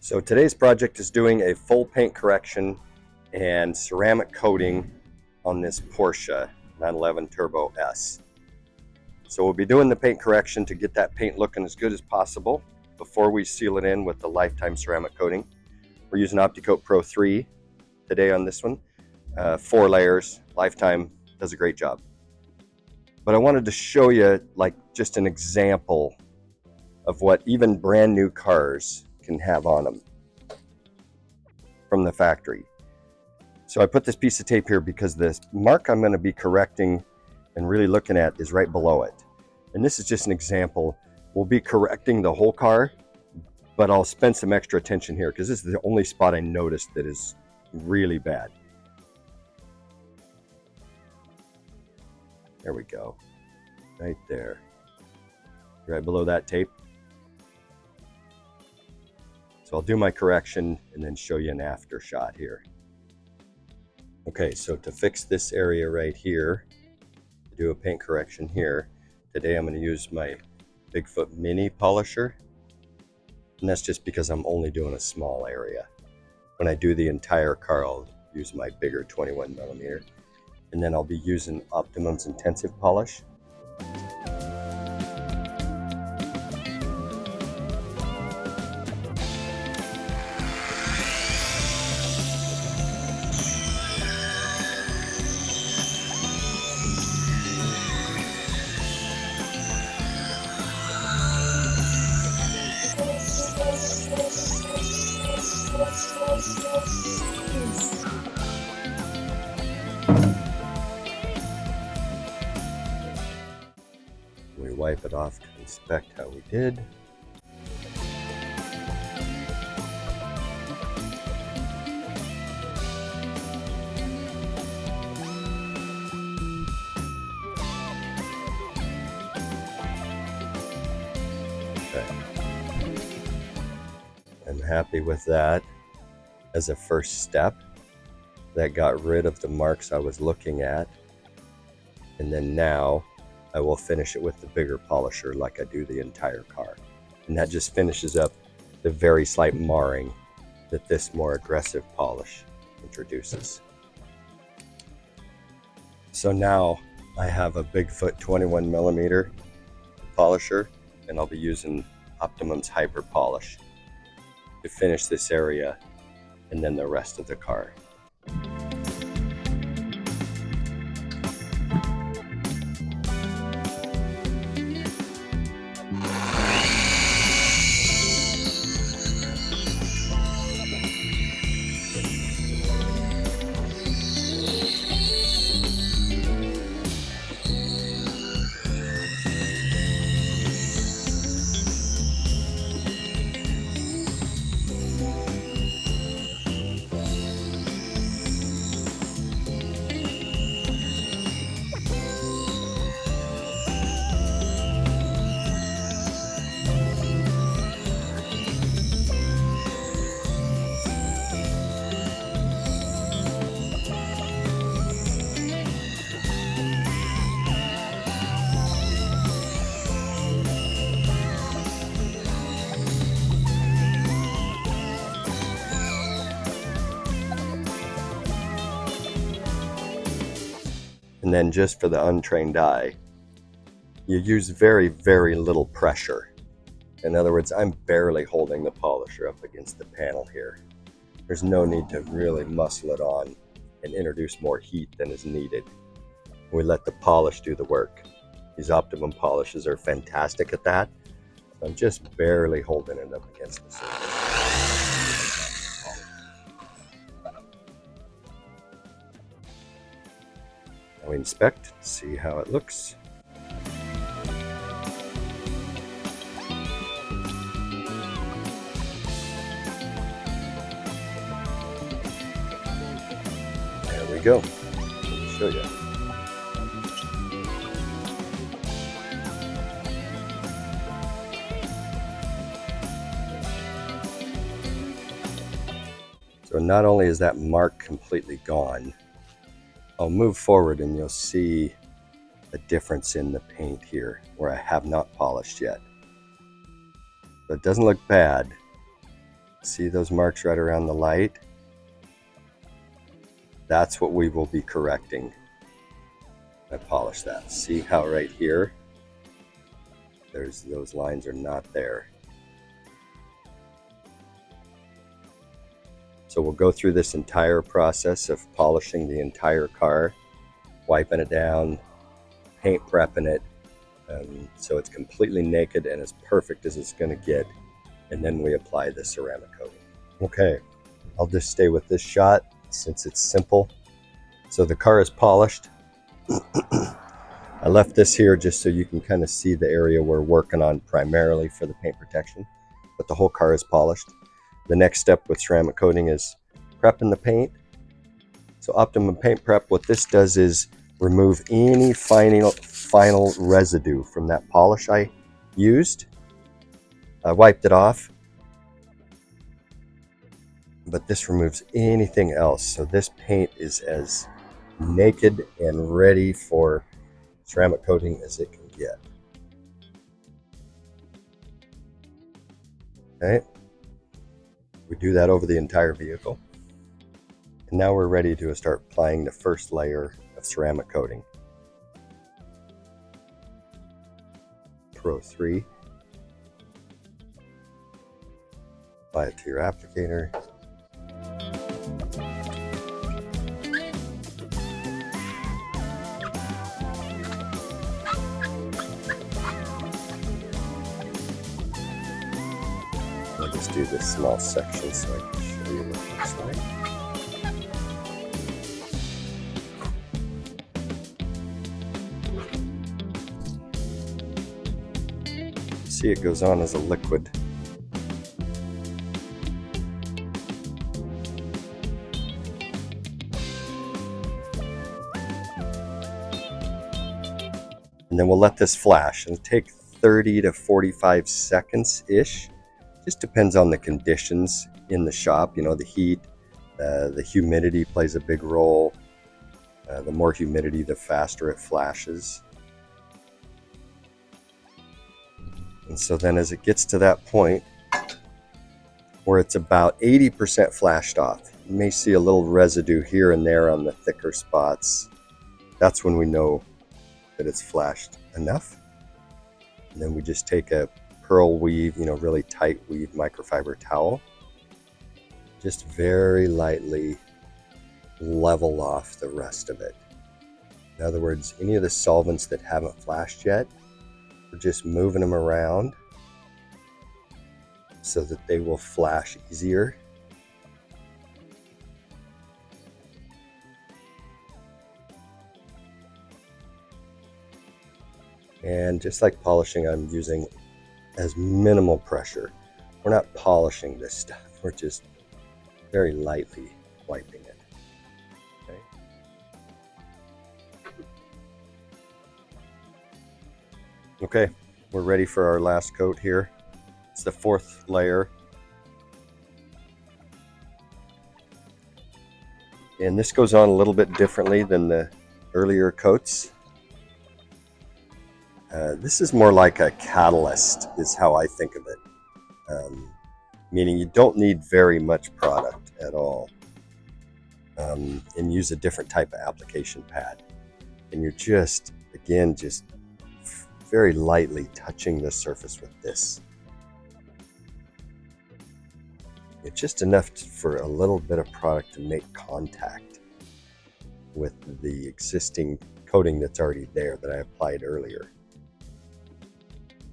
So today's project is doing a full paint correction and ceramic coating on this Porsche 911 Turbo S. So we'll be doing the paint correction to get that paint looking as good as possible before we seal it in with the lifetime ceramic coating. We're using Opti-Coat Pro3 today on this one. 4 layers, lifetime, does a great job. But I wanted to show you like just an example of what even brand new cars can have on them from the factory. So I put this piece of tape here because this mark I'm going to be correcting and really looking at is right below it. And this is just an example. We'll be correcting the whole car, but I'll spend some extra attention here because this is the only spot I noticed that is really bad. There we go. Right there. Right below that tape. So I'll do my correction and then show you an after shot here. Okay, so to fix this area right here, do a paint correction here. Today I'm going to use my Bigfoot mini polisher. And that's just because I'm only doing a small area. When I do the entire car, I'll use my bigger 21mm. And then I'll be using Optimum's intensive polish. We wipe it off to inspect how we did. Okay. I'm happy with that as a first step. That got rid of the marks I was looking at. And then now I will finish it with the bigger polisher like I do the entire car. And that just finishes up the very slight marring that this more aggressive polish introduces. So now I have a Bigfoot 21mm polisher, and I'll be using Optimum's Hyper Polish to finish this area and then the rest of the car. And then just for the untrained eye, you use very, very little pressure. In other words, I'm barely holding the polisher up against the panel here. There's no need to really muscle it on and introduce more heat than is needed. We let the polish do the work. These Optimum polishes are fantastic at that. I'm just barely holding it up against the surface. Now we inspect, see how it looks. There we go. Let me show you. So not only is that mark completely gone, I'll move forward and you'll see a difference in the paint here where I have not polished yet. So it doesn't look bad, See those marks right around the light? That's what we will be correcting. I polish that. See how right here, those lines are not there. So we'll go through this entire process of polishing the entire car, wiping it down, paint prepping it, so it's completely naked and as perfect as it's going to get. And then we apply the ceramic coating. Okay, I'll just stay with this shot since it's simple. So the car is polished. I left this here just so you can kind of see the area we're working on primarily for the paint protection, but the whole car is polished. The next step with ceramic coating is prepping the paint. So Optimum Paint Prep, what this does is remove any final residue from that polish I used. I wiped it off, but this removes anything else. So this paint is as naked and ready for ceramic coating as it can get. Okay. We do that over the entire vehicle. And now we're ready to start applying the first layer of ceramic coating. Pro3. Apply it to your applicator. I'll just do this small section so I can show you what it looks like. See, it goes on as a liquid. And then we'll let this flash. It'll take 30 to 45 seconds-ish. Just depends on the conditions in the shop. You know, the heat, the humidity plays a big role. The more humidity, the faster it flashes. And so then as it gets to that point where it's about 80% flashed off, you may see a little residue here and there on the thicker spots. That's when we know that it's flashed enough. And then we just take a pearl weave, you know, really tight weave microfiber towel, just very lightly level off the rest of it. In other words, any of the solvents that haven't flashed yet, we're just moving them around so that they will flash easier. And just like polishing, I'm using as minimal pressure. We're not polishing this stuff. We're just very lightly wiping it. Okay. Okay, we're ready for our last coat here. It's the fourth layer. And this goes on a little bit differently than the earlier coats. This is more like a catalyst is how I think of it. Meaning you don't need very much product at all. And use a different type of application pad. And you're just, again, just very lightly touching the surface with this. It's just enough for a little bit of product to make contact with the existing coating that's already there that I applied earlier.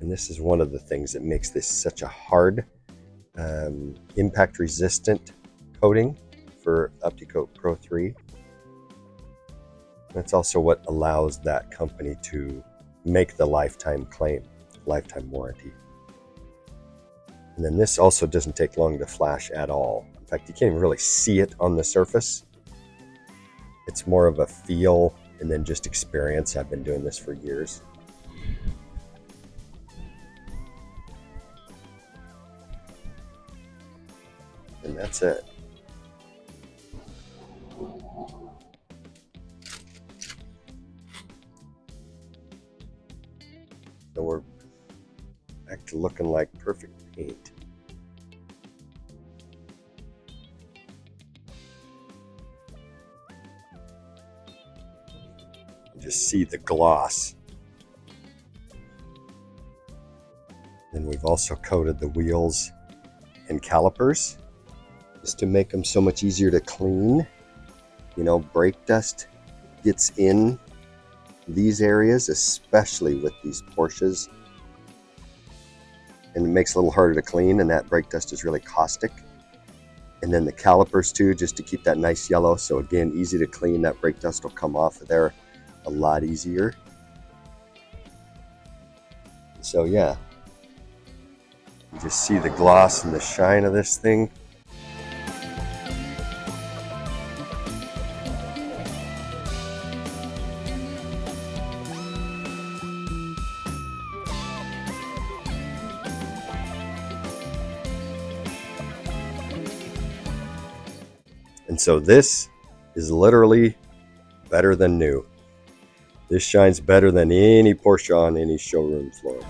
And this is one of the things that makes this such a hard, impact resistant coating for Opti-Coat Pro3. That's also what allows that company to make the lifetime claim, lifetime warranty. And then this also doesn't take long to flash at all. In fact, you can't even really see it on the surface. It's more of a feel and then just experience. I've been doing this for years. And that's it. So we're back to looking like perfect paint. Just see the gloss. Then we've also coated the wheels and calipers just to make them so much easier to clean. You know, brake dust gets in these areas, especially with these Porsches, and it makes it a little harder to clean, and that brake dust is really caustic. And then the calipers too, just to keep that nice yellow. So again, easy to clean. That brake dust will come off of there a lot easier. So yeah, you just see the gloss and the shine of this thing. And so this is literally better than new. This shines better than any Porsche on any showroom floor.